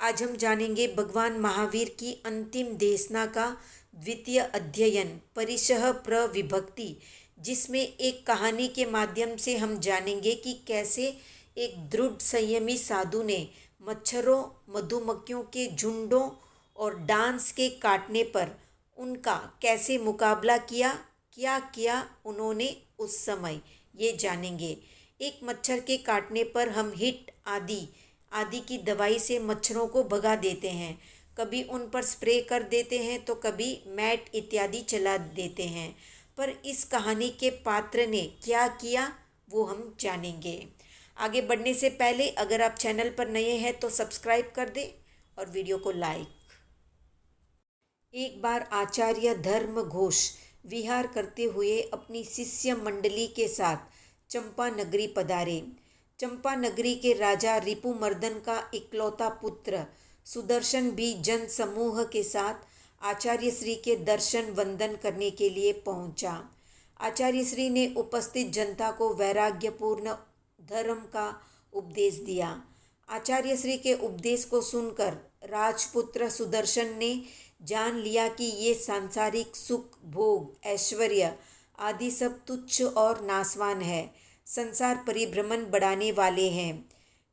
आज हम जानेंगे भगवान महावीर की अंतिम देशना का द्वितीय अध्ययन परिशः प्रविभक्ति, जिसमें एक कहानी के माध्यम से हम जानेंगे कि कैसे एक दृढ़ संयमी साधु ने मच्छरों, मधुमक्खियों के झुंडों और डांस के काटने पर उनका कैसे मुकाबला किया, क्या किया उन्होंने उस समय, ये जानेंगे। एक मच्छर के काटने पर हम हिट आदि आदि की दवाई से मच्छरों को भगा देते हैं। कभी उन पर स्प्रे कर देते हैं तो कभी मैट इत्यादि चला देते हैं। पर इस कहानी के पात्र ने क्या किया वो हम जानेंगे। आगे बढ़ने से पहले अगर आप चैनल पर नए हैं तो सब्सक्राइब कर दें और वीडियो को लाइक। एक बार आचार्य धर्म घोष विहार करते हुए अपनी शिष्य मंडली के साथ चंपा नगरी पधारे। चंपा नगरी के राजा रिपुमर्दन का इकलौता पुत्र सुदर्शन भी जन समूह के साथ आचार्य श्री के दर्शन वंदन करने के लिए पहुंचा। आचार्य श्री ने उपस्थित जनता को वैराग्यपूर्ण धर्म का उपदेश दिया। आचार्य श्री के उपदेश को सुनकर राजपुत्र सुदर्शन ने जान लिया कि ये सांसारिक सुख, भोग, ऐश्वर्य आदि सब तुच्छ और नासवान है, संसार परिभ्रमण बढ़ाने वाले हैं।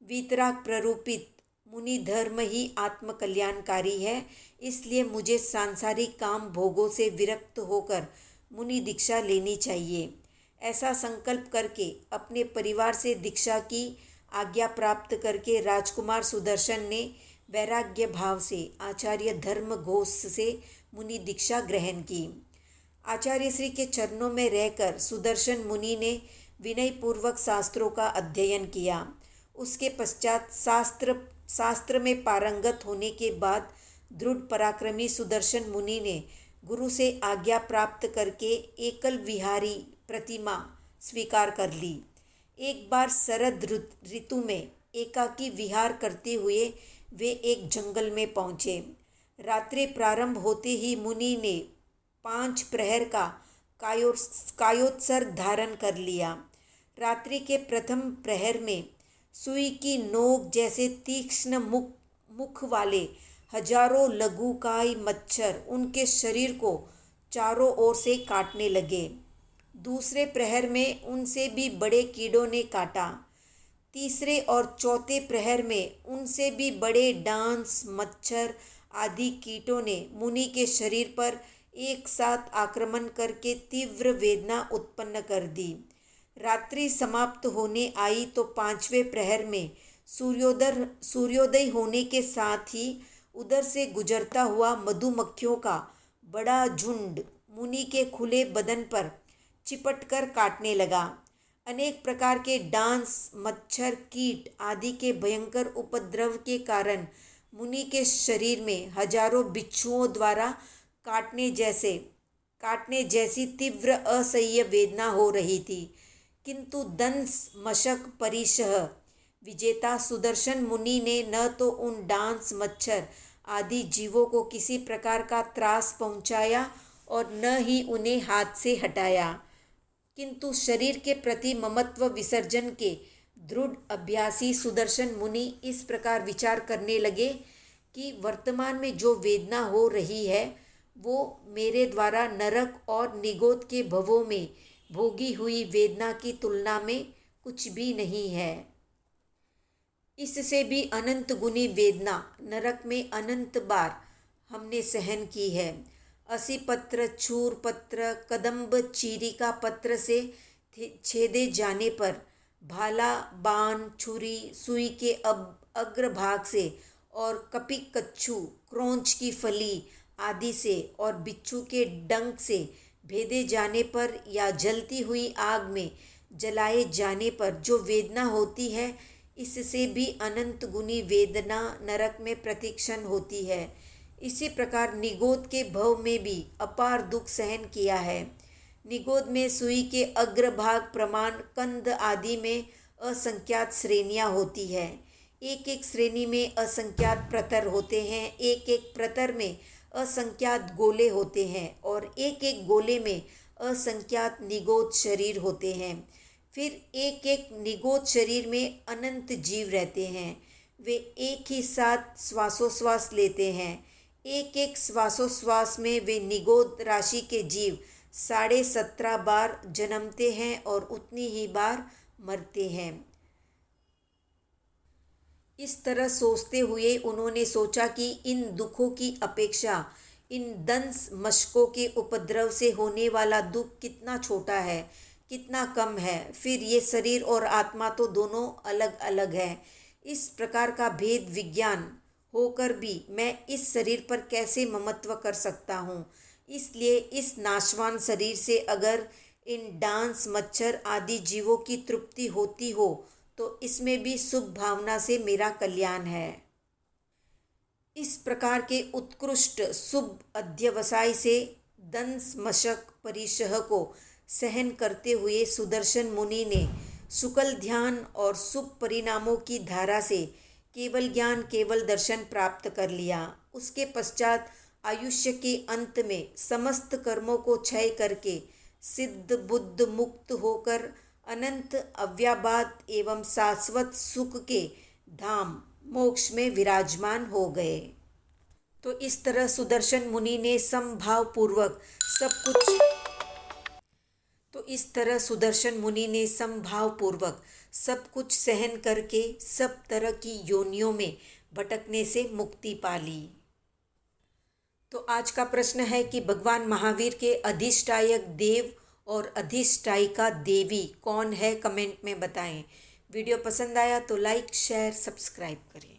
वीतराग प्ररूपित मुनि धर्म ही आत्म कल्याणकारी है, इसलिए मुझे सांसारिक काम भोगों से विरक्त होकर मुनि दीक्षा लेनी चाहिए। ऐसा संकल्प करके अपने परिवार से दीक्षा की आज्ञा प्राप्त करके राजकुमार सुदर्शन ने वैराग्य भाव से आचार्य धर्म घोष से मुनि दीक्षा ग्रहण की। आचार्य श्री के चरणों में रहकर सुदर्शन मुनि ने विनय पूर्वक शास्त्रों का अध्ययन किया। उसके पश्चात शास्त्र में पारंगत होने के बाद दृढ़ पराक्रमी सुदर्शन मुनि ने गुरु से आज्ञा प्राप्त करके एकल विहारी प्रतिमा स्वीकार कर ली। एक बार शरद ऋतु में एकाकी विहार करते हुए वे एक जंगल में पहुँचे। रात्रि प्रारंभ होते ही मुनि ने 5 प्रहर का कायोत्सर्ग धारण कर लिया। रात्रि के प्रथम प्रहर में सुई की नोक जैसे तीक्ष्ण मुख वाले हजारों लघुकाय मच्छर उनके शरीर को चारों ओर से काटने लगे। दूसरे प्रहर में उनसे भी बड़े कीड़ों ने काटा। तीसरे और चौथे प्रहर में उनसे भी बड़े डांस, मच्छर आदि कीटों ने मुनि के शरीर पर एक साथ आक्रमण करके तीव्र वेदना उत्पन्न कर दी। रात्रि समाप्त होने आई तो 5वें प्रहर में सूर्योदय होने के साथ ही उधर से गुजरता हुआ मधुमक्खियों का बड़ा झुंड मुनि के खुले बदन पर चिपट कर काटने लगा। अनेक प्रकार के डांस, मच्छर, कीट आदि के भयंकर उपद्रव के कारण मुनि के शरीर में हजारों बिच्छुओं द्वारा काटने जैसी तीव्र असह्य वेदना हो रही थी। किंतु दंस मशक परिशः विजेता सुदर्शन मुनि ने न तो उन डांस, मच्छर आदि जीवों को किसी प्रकार का त्रास पहुंचाया और न ही उन्हें हाथ से हटाया, किंतु शरीर के प्रति ममत्व विसर्जन के दृढ़ अभ्यासी सुदर्शन मुनि इस प्रकार विचार करने लगे कि वर्तमान में जो वेदना हो रही है वो मेरे द्वारा नरक और निगोद के भवों में भोगी हुई वेदना की तुलना में कुछ भी नहीं है। इससे भी अनंत गुनी वेदना नरक में अनंत बार हमने सहन की है। असी पत्र, छूर पत्र, कदम्ब चीरिका पत्र से छेदे जाने पर, भाला, बाण, छुरी, सुई के अग्रभाग से और कपिक कच्छू, क्रोंच की फली आदि से और बिच्छू के डंक से भेदे जाने पर या जलती हुई आग में जलाए जाने पर जो वेदना होती है, इससे भी अनंत गुनी वेदना नरक में प्रतिक्षण होती है। इसी प्रकार निगोद के भव में भी अपार दुख सहन किया है। निगोद में सुई के अग्रभाग, प्रमाण, कंद आदि में असंख्यात श्रेणियाँ होती है। एक एक श्रेणी में असंख्यात प्रतर होते हैं। एक एक प्रतर में असंख्यात गोले होते हैं और एक एक गोले में असंख्यात निगोद शरीर होते हैं। फिर एक एक निगोद शरीर में अनंत जीव रहते हैं। वे एक ही साथ श्वासोश्वास लेते हैं। एक एक श्वासोश्वास में वे निगोद राशि के जीव 17.5 बार जन्मते हैं और उतनी ही बार मरते हैं। इस तरह सोचते हुए उन्होंने सोचा कि इन दुखों की अपेक्षा इन दंश मशकों के उपद्रव से होने वाला दुख कितना छोटा है, कितना कम है। फिर ये शरीर और आत्मा तो दोनों अलग अलग है। इस प्रकार का भेद विज्ञान होकर भी मैं इस शरीर पर कैसे ममत्व कर सकता हूँ। इसलिए इस नाशवान शरीर से अगर इन डांस मच्छर आदि जीवों की तृप्ति होती हो तो इसमें भी शुभ भावना से मेरा कल्याण है। इस प्रकार के उत्कृष्ट शुभ अध्यवसाय से दंश मशक परिशह को सहन करते हुए सुदर्शन मुनि ने शुक्ल ध्यान और शुभ परिणामों की धारा से केवल ज्ञान केवल दर्शन प्राप्त कर लिया। उसके पश्चात आयुष्य के अंत में समस्त कर्मों को क्षय करके सिद्ध बुद्ध मुक्त होकर अनंत अव्याबाद एवं शाश्वत सुख के धाम मोक्ष में विराजमान हो गए। तो इस तरह सुदर्शन मुनि ने समभाव पूर्वक सब कुछ सहन करके सब तरह की योनियों में भटकने से मुक्ति पा ली। तो आज का प्रश्न है कि भगवान महावीर के अधिष्ठायक देव और अधिष्ठायिका देवी कौन है, कमेंट में बताएं। वीडियो पसंद आया तो लाइक शेयर सब्सक्राइब करें।